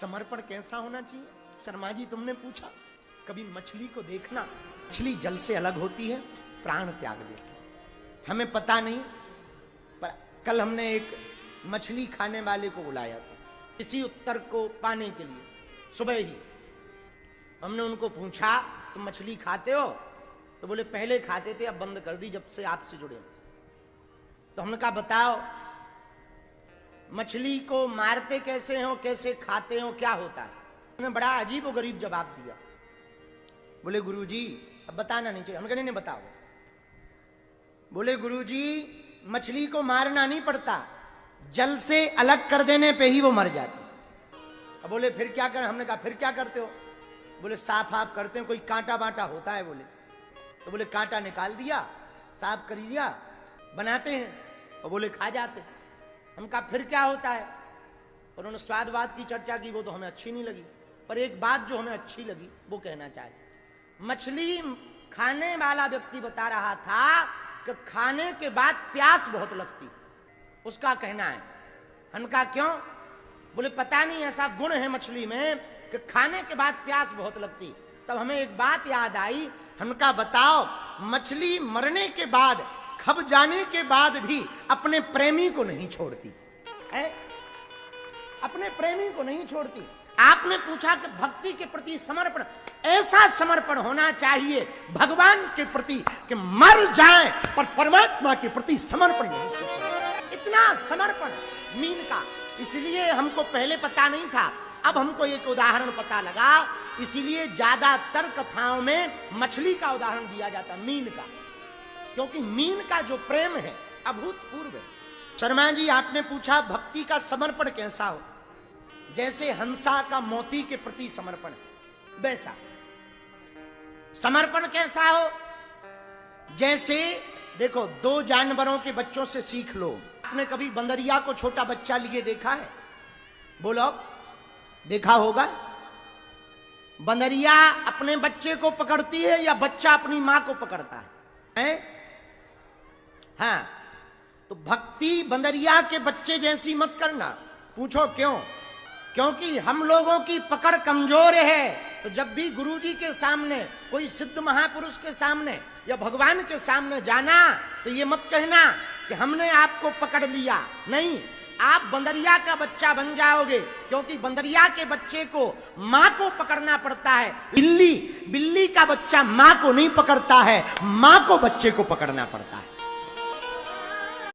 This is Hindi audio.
समर्पण कैसा होना चाहिए? शर्मा जी तुमने पूछा, कभी मछली को देखना, मछली जल से अलग होती है, प्राण त्याग देती है। हमें पता नहीं, पर कल हमने एक मछली खाने वाले को बुलाया था इसी उत्तर को पाने के लिए। सुबह ही हमने उनको पूछा, तुम मछली खाते हो? तो बोले पहले खाते थे, अब बंद कर दी जब से आपसे जुड़े। तो हमने कहा बताओ मछली को मारते कैसे हो, कैसे खाते हो, क्या होता है? उन्होंने बड़ा अजीब और गरीब जवाब दिया। बोले गुरुजी अब बताना नहीं चाहिए। हमने कहा नहीं बताओ। बोले गुरुजी मछली को मारना नहीं पड़ता, जल से अलग कर देने पे ही वो मर जाती। अब बोले फिर क्या कर? हमने कहा फिर क्या करते हो? बोले साफ आप करते हैं, कोई कांटा बांटा होता है। बोले तो बोले कांटा निकाल दिया, साफ कर दिया, बनाते हैं और बोले खा जाते। हम कहा फिर क्या होता है? और उन्होंने स्वादवाद की चर्चा की, वो तो हमें अच्छी नहीं लगी, पर एक बात जो हमें अच्छी लगी वो कहना चाहे। मछली खाने वाला व्यक्ति बता रहा था कि खाने के बाद प्यास बहुत लगती, उसका कहना है। हम कहा क्यों? बोले पता नहीं ऐसा गुण है मछली में कि खाने के बाद प्यास बहुत लगती। तब हमें एक बात याद आई। हम कहा बताओ मछली मरने के बाद, खप जाने के बाद भी अपने प्रेमी को नहीं छोड़ती है, अपने प्रेमी को नहीं छोड़ती। आपने पूछा कि भक्ति के प्रति समर्पण, ऐसा समर्पण होना चाहिए भगवान के प्रति कि मर जाए पर परमात्मा के प्रति समर्पण नहीं छोड़ना। इतना समर्पण मीन का। इसलिए हमको पहले पता नहीं था, अब हमको एक उदाहरण पता लगा, इसीलिए ज्यादातर कथाओं में मछली का उदाहरण दिया जाता, मीन का, क्योंकि मीन का जो प्रेम है अभूतपूर्व है। शर्मा जी आपने पूछा भक्ति का समर्पण कैसा हो? जैसे हंसा का मोती के प्रति समर्पण, वैसा समर्पण कैसा हो? जैसे देखो दो जानवरों के बच्चों से सीख लो। आपने कभी बंदरिया को छोटा बच्चा लिए देखा है? बोलो देखा होगा। बंदरिया अपने बच्चे को पकड़ती है या बच्चा अपनी मां को पकड़ता है? हाँ, तो भक्ति बंदरिया के बच्चे जैसी मत करना। पूछो क्यों? क्योंकि हम लोगों की पकड़ कमजोर है। तो जब भी गुरुजी के सामने, कोई सिद्ध महापुरुष के सामने या भगवान के सामने जाना, तो ये मत कहना कि हमने आपको पकड़ लिया। नहीं, आप बंदरिया का बच्चा बन जाओगे, क्योंकि बंदरिया के बच्चे को मां को पकड़ना पड़ता है। बिल्ली का बच्चा मां को नहीं पकड़ता है, मां को बच्चे को पकड़ना पड़ता है।